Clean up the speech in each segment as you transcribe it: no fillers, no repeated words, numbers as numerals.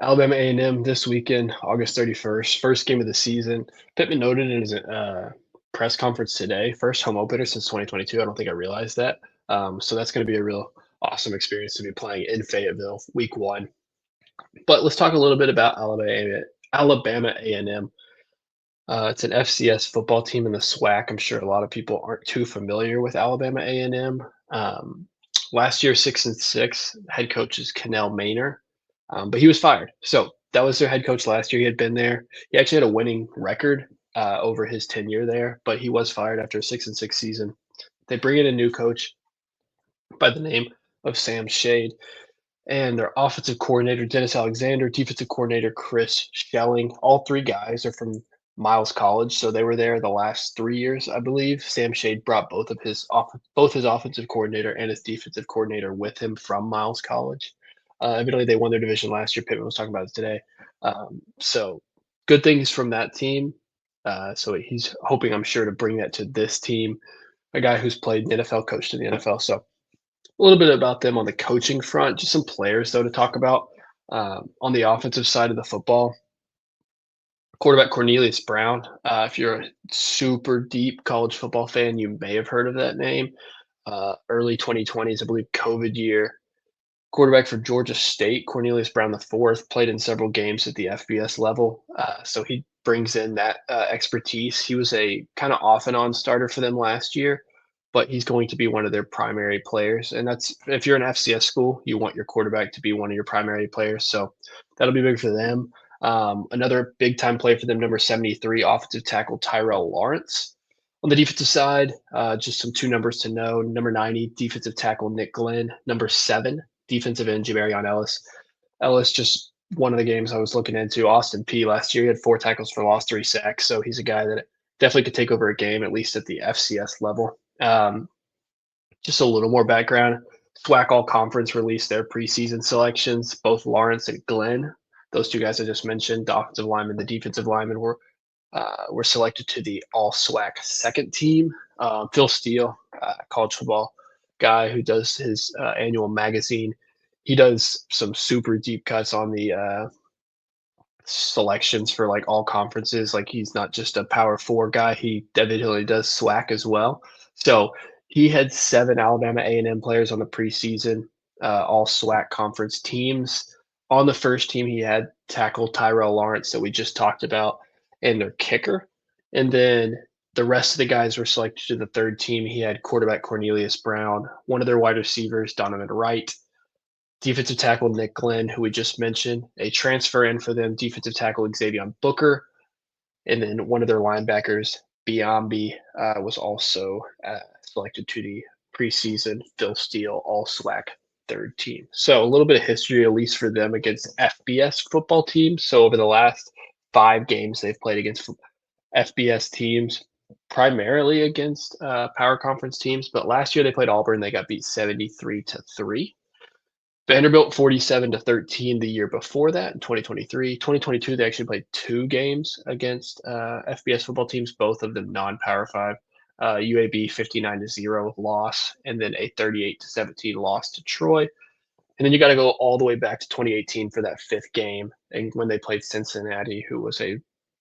Alabama A&M this weekend, August 31st, first game of the season. Pittman noted in his press conference today, first home opener since 2022. I don't think I realized that. So that's going to be a real awesome experience to be playing in Fayetteville, week one. But let's talk a little bit about Alabama A&M. It's an FCS football team in the SWAC. I'm sure a lot of people aren't too familiar with Alabama A&M. Last year, 6-6. Head coach is Cannell Maynor, but he was fired. So that was their head coach last year. He had been there. He actually had a winning record over his tenure there, but he was fired after a 6-6 season. They bring in a new coach by the name of Sam Shade, and their offensive coordinator, Dennis Alexander, defensive coordinator, Chris Schelling. All three guys are from Miles College, so they were there the last 3 years, I believe. Sam Shade brought both his offensive coordinator and his defensive coordinator with him from Miles College. Evidently, they won their division last year. Pittman was talking about it today. So good things from that team. So he's hoping, I'm sure, to bring that to this team. A guy who's played in the NFL, coached in the NFL. So a little bit about them on the coaching front, just some players though to talk about. On the offensive side of the football, quarterback Cornelius Brown. If you're a super deep college football fan, you may have heard of that name. Early 2020s, I believe, COVID year. Quarterback for Georgia State, Cornelius Brown the fourth, played in several games at the FBS level. So he brings in that expertise. He was a kind of off and on starter for them last year, but he's going to be one of their primary players. And that's if you're an FCS school, you want your quarterback to be one of your primary players. So that'll be big for them. Another big time play for them, number 73, offensive tackle Tyrell Lawrence. On the defensive side, just some two numbers to know. Number 90, defensive tackle Nick Glenn. Number 7, defensive end Jamarion Ellis. Ellis just one of the games I was looking into. Austin Peay last year, he had 4 tackles for loss, 3 sacks. So he's a guy that definitely could take over a game, at least at the FCS level. Just a little more background. SWAC All Conference released their preseason selections. Both Lawrence and Glenn, those two guys I just mentioned, the offensive lineman, the defensive lineman, were selected to the All SWAC second team. Phil Steele, college football guy who does his annual magazine, he does some super deep cuts on the selections for like all conferences. Like he's not just a Power Four guy; he definitely does SWAC as well. So he had 7 Alabama A&M players on the preseason All SWAC conference teams. On the first team, he had tackle Tyrell Lawrence that we just talked about, and their kicker. And then the rest of the guys were selected to the third team. He had quarterback Cornelius Brown, one of their wide receivers, Donovan Wright, defensive tackle Nick Glenn, who we just mentioned, a transfer in for them, defensive tackle Xavier Booker, and then one of their linebackers, Biambi, was also selected to the preseason Phil Steele All SWAC third team. So a little bit of history, at least for them, against FBS football teams. So over the last 5 games, they've played against FBS teams, primarily against power conference teams. But last year they played Auburn, they got beat 73-3. Vanderbilt 47-13 the year before that in 2023. 2022, they actually played 2 games against FBS football teams, both of them non-Power 5. UAB 59-0 loss, and then a 38-17 loss to Troy. And then you got to go all the way back to 2018 for that 5th game, and when they played Cincinnati, who was a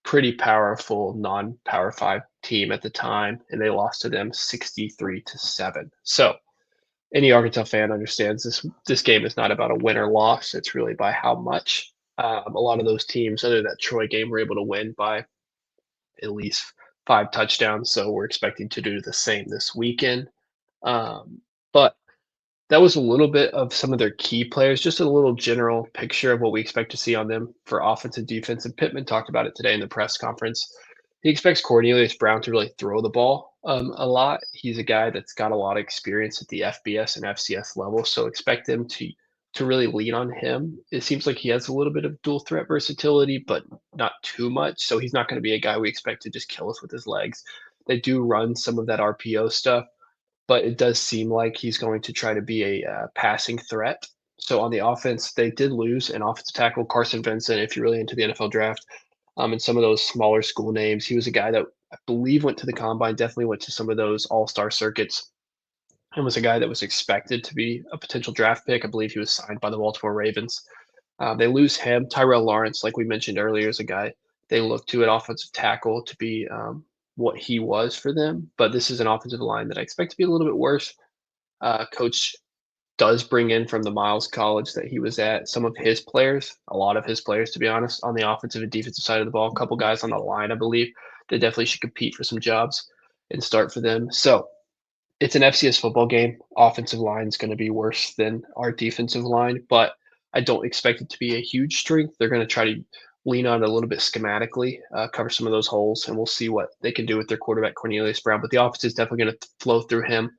pretty powerful non-Power 5 team at the time, and they lost to them 63-7. So any Arkansas fan understands this game is not about a win or loss. It's really by how much. A lot of those teams, other than that Troy game, were able to win by at least 5 touchdowns. So we're expecting to do the same this weekend. But that was a little bit of some of their key players, just a little general picture of what we expect to see on them for offense and defense. And Pittman talked about it today in the press conference. He expects Cornelius Brown to really throw the ball a lot. He's a guy that's got a lot of experience at the FBS and FCS level, so expect him to really lean on him. It seems like he has a little bit of dual threat versatility, but not too much. So he's not going to be a guy we expect to just kill us with his legs. They do run some of that RPO stuff, but it does seem like he's going to try to be a passing threat. So on the offense, they did lose an offensive tackle, Carson Vincent, if you're really into the NFL draft, and some of those smaller school names. He was a guy that I believe went to the combine, definitely went to some of those all-star circuits, and was a guy that was expected to be a potential draft pick. I believe he was signed by the Baltimore Ravens. They lose him. Tyrell Lawrence, like we mentioned earlier, is a guy they look to at offensive tackle to be what he was for them. But this is an offensive line that I expect to be a little bit worse. Coach does bring in from the Miles College that he was at some of his players, a lot of his players, to be honest, on the offensive and defensive side of the ball. A couple guys on the line, I believe, that definitely should compete for some jobs and start for them. So it's an FCS football game. Offensive line is going to be worse than our defensive line, but I don't expect it to be a huge strength. They're going to try to lean on it a little bit schematically, cover some of those holes, and we'll see what they can do with their quarterback Cornelius Brown. But the offense is definitely going to flow through him,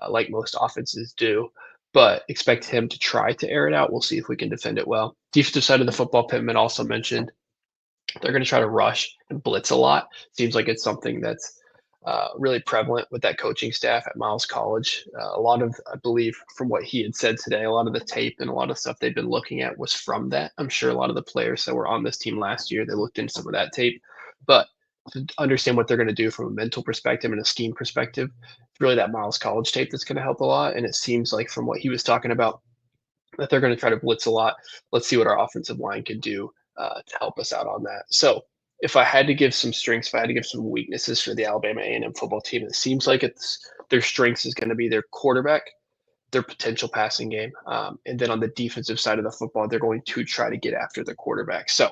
like most offenses do. But expect him to try to air it out. We'll see if we can defend it well. Defensive side of the football, Pittman also mentioned they're going to try to rush and blitz a lot. Seems like it's something that's really prevalent with that coaching staff at Miles College. A lot of, I believe, from what he had said today, a lot of the tape and a lot of stuff they've been looking at was from that. I'm sure a lot of the players that were on this team last year, they looked into some of that tape. But to understand what they're going to do from a mental perspective and a scheme perspective, it's really that Miles College tape that's going to help a lot. And it seems like from what he was talking about, that they're going to try to blitz a lot. Let's see what our offensive line can do to help us out on that. So, if I had to give some strengths, if I had to give some weaknesses for the Alabama A&M football team, it seems like it's their strengths is going to be their quarterback, their potential passing game, and then on the defensive side of the football, they're going to try to get after the quarterback. So,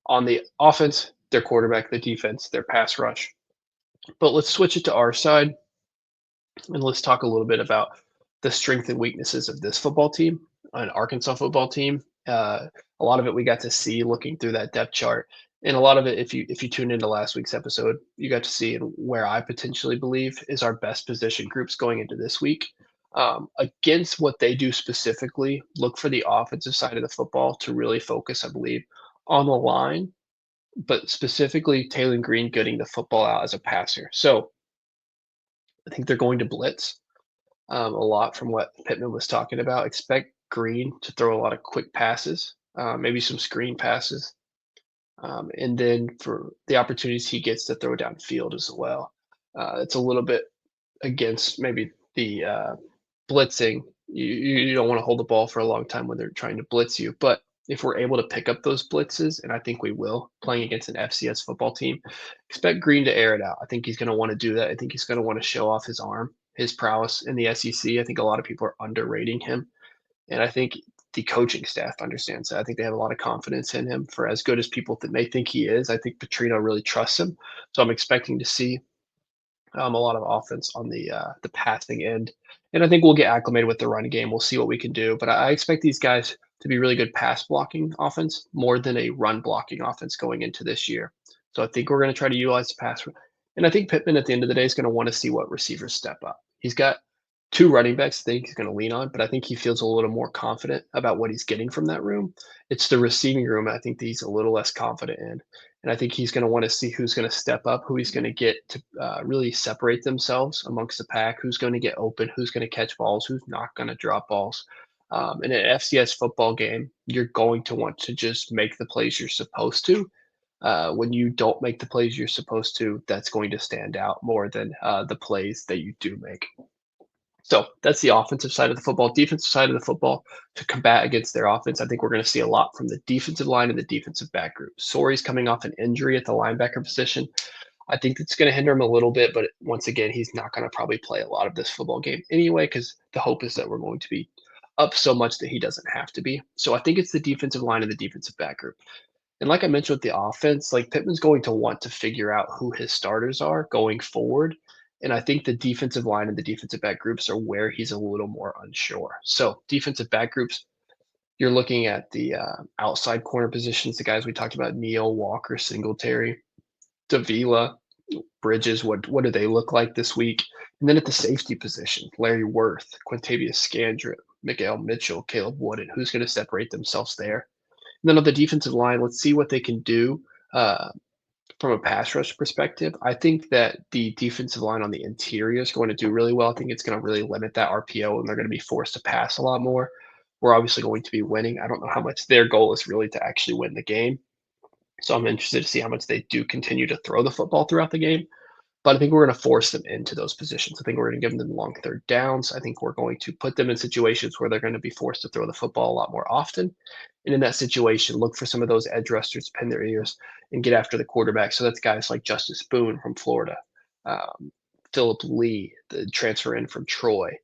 on the offense, their quarterback, the defense, their pass rush. But let's switch it to our side and let's talk a little bit about the strength and weaknesses of this football team, an Arkansas football team. A lot of it we got to see looking through that depth chart, and a lot of it, if you tuned into last week's episode, you got to see where I potentially believe is our best position groups going into this week. Against what they do specifically, look for the offensive side of the football to really focus, I believe, on the line, but specifically Taylor Green getting the football out as a passer. So I think they're going to blitz a lot from what Pittman was talking about. Expect Green to throw a lot of quick passes, maybe some screen passes, and then for the opportunities he gets to throw downfield as well. It's a little bit against maybe the blitzing. You don't want to hold the ball for a long time when they're trying to blitz you, but if we're able to pick up those blitzes, and I think we will, playing against an FCS football team, expect Green to air it out. I think he's going to want to do that. I think he's going to want to show off his arm, his prowess in the SEC. I think a lot of people are underrating him, and I think the coaching staff understands that. I think they have a lot of confidence in him for as good as people that may think he is. I think Petrino really trusts him, so I'm expecting to see a lot of offense on the passing end, and I think we'll get acclimated with the run game. We'll see what we can do, but I expect these guys to be really good pass blocking offense more than a run blocking offense going into this year. So I think we're going to try to utilize the pass, and I think Pittman at the end of the day is going to want to see what receivers step up. He's got two running backs I think he's going to lean on, but I think he feels a little more confident about what he's getting from that room. It's the receiving room I think that he's a little less confident in. And I think he's going to want to see who's going to step up, who he's going to get to really separate themselves amongst the pack, who's going to get open, who's going to catch balls, who's not going to drop balls. In an FCS football game, you're going to want to just make the plays you're supposed to. When you don't make the plays you're supposed to, that's going to stand out more than the plays that you do make. So that's the offensive side of the football. Defensive side of the football to combat against their offense. I think we're going to see a lot from the defensive line and the defensive back group. Sori's coming off an injury at the linebacker position. I think it's going to hinder him a little bit, but once again, he's not going to probably play a lot of this football game anyway, because the hope is that we're going to be up so much that he doesn't have to be. So I think it's the defensive line and the defensive back group. And like I mentioned with the offense, like Pittman's going to want to figure out who his starters are going forward. And I think the defensive line and the defensive back groups are where he's a little more unsure. So defensive back groups, you're looking at the outside corner positions, the guys we talked about, Neal, Walker, Singletary, Davila, Bridges. What do they look like this week? And then at the safety position, Larry Worth, Quintavious Scandrett, Miguel Mitchell, Caleb Wooden. Who's going to separate themselves there? And then on the defensive line, let's see what they can do from a pass rush perspective. I think that the defensive line on the interior is going to do really well. I think it's going to really limit that RPO, and they're going to be forced to pass a lot more. We're obviously going to be winning. I don't know how much their goal is really to actually win the game. So I'm interested to see how much they do continue to throw the football throughout the game. But I think we're going to force them into those positions. I think we're going to give them long third downs. I think we're going to put them in situations where they're going to be forced to throw the football a lot more often. And in that situation, look for some of those edge rushers to pin their ears and get after the quarterback. So that's guys like Justice Boone from Florida, um, Philip Lee, the transfer in from Troy,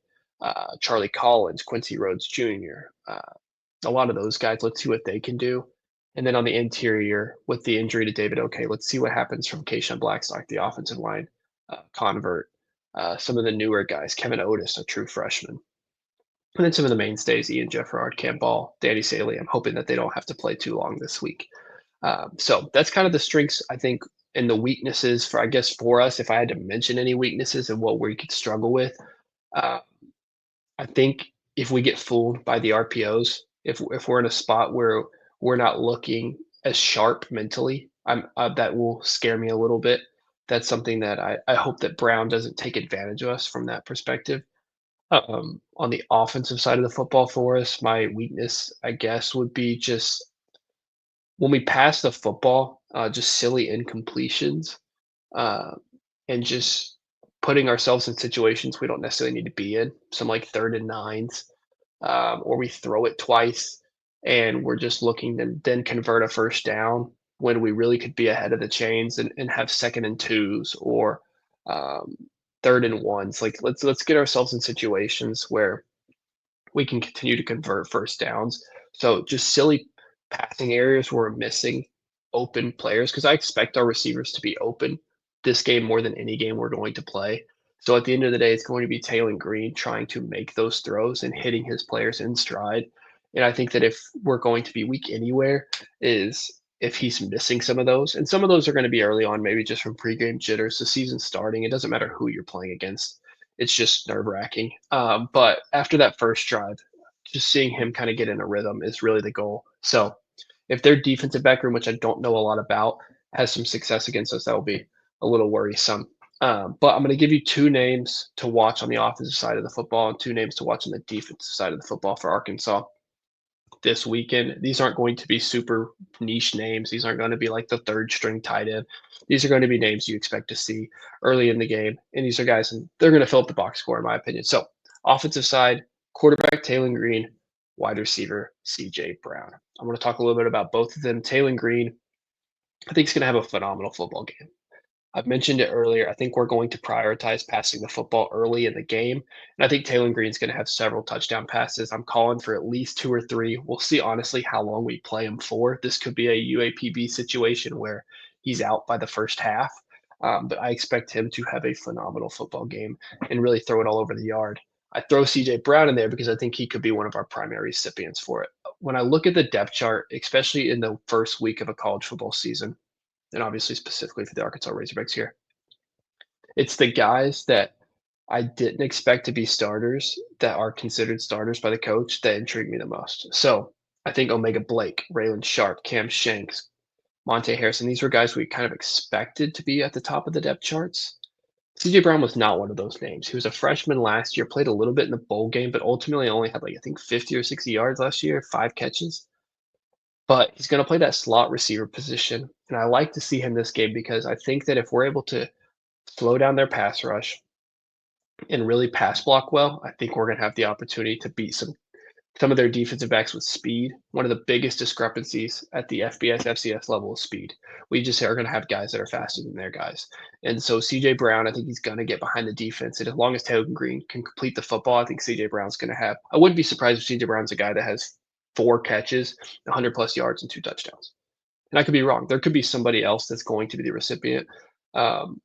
Charlie Collins, Quincy Rhodes Jr. A lot of those guys. Let's see what they can do. And then on the interior, with the injury to David Okay, let's see what happens from Keyshawn Blackstock, the offensive line convert. Some of the newer guys, Kevin Otis, a true freshman. And then some of the mainstays, Ian Jeffrard, Cam Ball, Danny Saley. I'm hoping that they don't have to play too long this week. So that's kind of the strengths, I think, and the weaknesses for, I guess, for us. If I had to mention any weaknesses and what we could struggle with, uh, I think if we get fooled by the RPOs, if we're in a spot where we're not looking as sharp mentally, that will scare me a little bit. That's something that I hope that Brown doesn't take advantage of us from that perspective. On the offensive side of the football for us, my weakness, I guess, would be just when we pass the football, just silly incompletions, uh, and just putting ourselves in situations we don't necessarily need to be in. Some like 3rd and 9s, or we throw it twice and we're just looking to then convert a first down when we really could be ahead of the chains and have 2nd and 2s or um, 3rd and 1s. Like let's get ourselves in situations where we can continue to convert first downs. So just silly passing areas where we're missing open players because I expect our receivers to be open this game more than any game we're going to play. So at the end of the day, it's going to be Taylor Green trying to make those throws and hitting his players in stride. And I think that if we're going to be weak anywhere, is if he's missing some of those. And some of those are going to be early on, maybe just from pregame jitters. The season starting, it doesn't matter who you're playing against. It's just nerve wracking. But after that first drive, just seeing him kind of get in a rhythm is really the goal. So if their defensive back room, which I don't know a lot about, has some success against us, that will be a little worrisome. But I'm going to give you two names to watch on the offensive side of the football and two names to watch on the defensive side of the football for Arkansas this weekend. These aren't going to be super niche names. These aren't going to be like the third string tight end. These are going to be names you expect to see early in the game. And these are guys, and they're going to fill up the box score, in my opinion. So, offensive side, quarterback Taylor Green, wide receiver CJ Brown. I'm going to talk a little bit about both of them. Taylor Green, I think he's going to have a phenomenal football game. I've mentioned it earlier. I think we're going to prioritize passing the football early in the game. And I think Taylor Green's going to have several touchdown passes. I'm calling for at least two or three. We'll see, honestly, how long we play him for. This could be a UAPB situation where he's out by the first half. But I expect him to have a phenomenal football game and really throw it all over the yard. I throw CJ Brown in there because I think he could be one of our primary recipients for it. When I look at the depth chart, especially in the first week of a college football season, and obviously specifically for the Arkansas Razorbacks here. It's the guys that I didn't expect to be starters that are considered starters by the coach that intrigue me the most. So I think Omega Blake, Raylan Sharp, Cam Shanks, Monte Harrison, these were guys we kind of expected to be at the top of the depth charts. CJ Brown was not one of those names. He was a freshman last year, played a little bit in the bowl game, but ultimately only had like I think 50 or 60 yards last year, 5 catches. But he's going to play that slot receiver position. And I like to see him this game because I think that if we're able to slow down their pass rush and really pass block well, I think we're going to have the opportunity to beat some of their defensive backs with speed. One of the biggest discrepancies at the FBS, FCS level is speed. We just are going to have guys that are faster than their guys. And so CJ Brown, I think he's going to get behind the defense. And as long as Taylor Green can complete the football, I think CJ Brown's going to have. I wouldn't be surprised if CJ Brown's a guy that has 4 catches, 100 plus yards, and 2 touchdowns. And I could be wrong. There could be somebody else that's going to be the recipient. Um,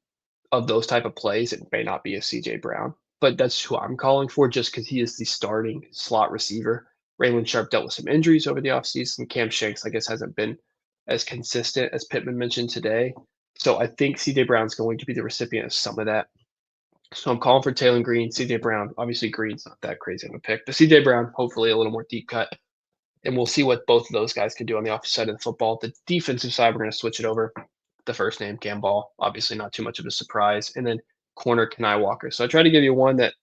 of those type of plays, it may not be a CJ Brown, but that's who I'm calling for just because he is the starting slot receiver. Raylan Sharp dealt with some injuries over the offseason. Cam Shanks, I guess, hasn't been as consistent as Pittman mentioned today. So I think CJ Brown's going to be the recipient of some of that. So I'm calling for Taylor Green, CJ Brown. Obviously, Green's not that crazy of a pick, but CJ Brown, hopefully a little more deep cut. And we'll see what both of those guys can do on the offensive side of the football. The defensive side, we're going to switch it over. The first name, Cam Ball, obviously not too much of a surprise. And then corner, Kanai Walker. So I try to give you one that,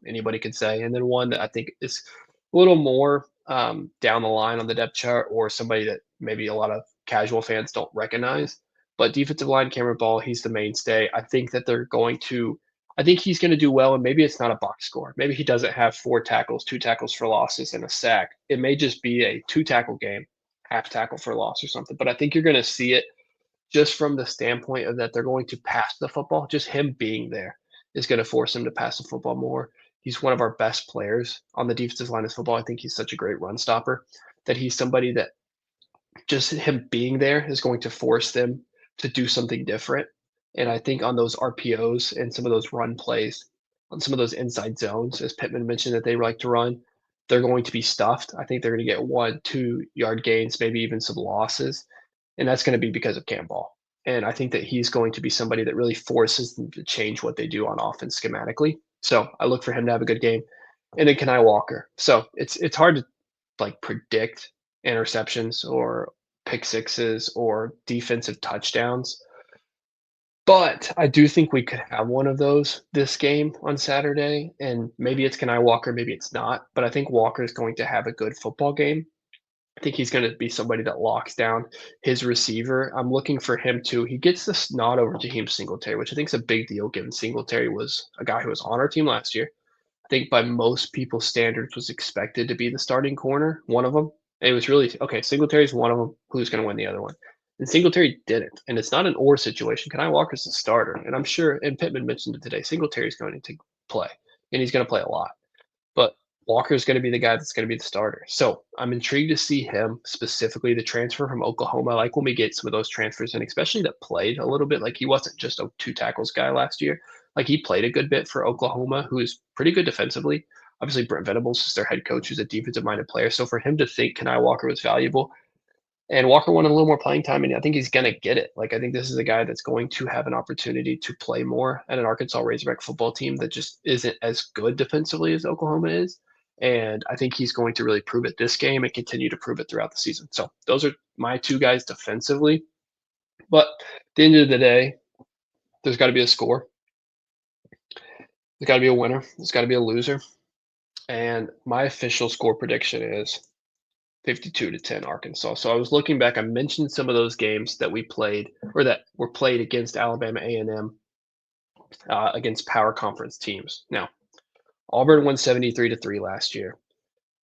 anybody could say, and then one that I think is a little more down the line on the depth chart or somebody that maybe a lot of casual fans don't recognize. But defensive line, Cameron Ball, he's the mainstay. I think he's gonna do well, and maybe it's not a box score. Maybe he doesn't have 4 tackles, 2 tackles for losses, and a sack. It may just be a 2 tackle game, half tackle for loss or something, but I think you're gonna see it just from the standpoint of that they're going to pass the football. Just him being there is gonna force him to pass the football more. He's one of our best players on the defensive line of football. I think he's such a great run stopper that he's somebody that just him being there is going to force them to do something different. And I think on those RPOs and some of those run plays, on some of those inside zones, as Pittman mentioned that they like to run, they're going to be stuffed. I think they're going to get 1, 2 yard gains, maybe even some losses. And that's going to be because of Cam Ball. And I think that he's going to be somebody that really forces them to change what they do on offense schematically. So I look for him to have a good game. And then Kenai Walker. So it's hard to like predict interceptions or pick sixes or defensive touchdowns. But I do think we could have one of those this game on Saturday, and maybe it's Kenai Walker, maybe it's not. But I think Walker is going to have a good football game. I think he's going to be somebody that locks down his receiver. I'm looking for him to. He gets this nod over Jaheim Singletary, which I think is a big deal given Singletary was a guy who was on our team last year. I think by most people's standards was expected to be the starting corner, one of them. It was really okay. Singletary's one of them. Who's going to win the other one? And Singletary didn't. And it's not an or situation. Kanai Walker's the starter, and I'm sure. And Pittman mentioned it today. Singletary's going to play, and he's going to play a lot. But Walker's going to be the guy that's going to be the starter. So I'm intrigued to see him specifically. The transfer from Oklahoma. I like when we get some of those transfers, and especially that played a little bit. Like he wasn't just a 2 tackles guy last year. Like he played a good bit for Oklahoma, who is pretty good defensively. Obviously, Brent Venables is their head coach, who's a defensive-minded player. So for him to think Kanai Walker was valuable, and Walker wanted a little more playing time, and I think he's going to get it. Like I think this is a guy that's going to have an opportunity to play more at an Arkansas Razorback football team that just isn't as good defensively as Oklahoma is. And I think he's going to really prove it this game and continue to prove it throughout the season. So those are my 2 guys defensively. But at the end of the day, there's got to be a score. There's got to be a winner. There's got to be a loser. And my official score prediction is 52-10 Arkansas. So I was looking back. I mentioned some of those games that we played or that were played against Alabama A&M against power conference teams. Now, Auburn won 73-3 last year.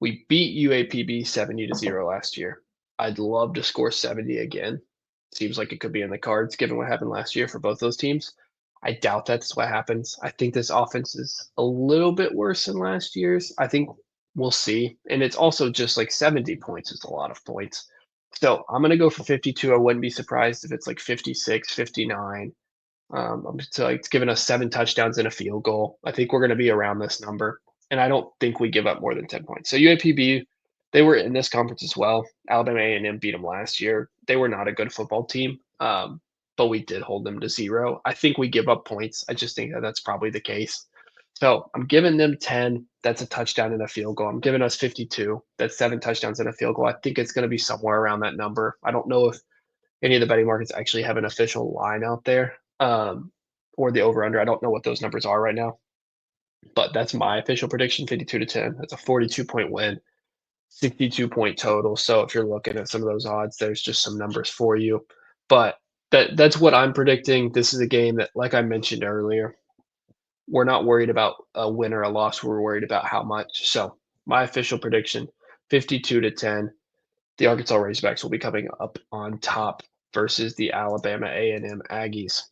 We beat UAPB 70-0 last year. I'd love to score 70 again. Seems like it could be in the cards given what happened last year for both those teams. I doubt that's what happens. I think this offense is a little bit worse than last year's. I think we'll see. And it's also just like 70 points is a lot of points. So I'm going to go for 52. I wouldn't be surprised if it's like 56, 59. So it's given us 7 touchdowns and a field goal. I think we're going to be around this number. And I don't think we give up more than 10 points. So UAPB, they were in this conference as well. Alabama A&M beat them last year. They were not a good football team, but we did hold them to 0. I think we give up points. I just think that that's probably the case. So I'm giving them 10. That's a touchdown and a field goal. I'm giving us 52. That's 7 touchdowns and a field goal. I think it's going to be somewhere around that number. I don't know if any of the betting markets actually have an official line out there or the over under. I don't know what those numbers are right now, but that's my official prediction 52-10. That's a 42-point win, 62-point total. So if you're looking at some of those odds, there's just some numbers for you. But that's what I'm predicting. This is a game that, like I mentioned earlier, we're not worried about a win or a loss. We're worried about how much. So my official prediction 52-10. The Arkansas Razorbacks will be coming up on top versus the Alabama A&M Aggies.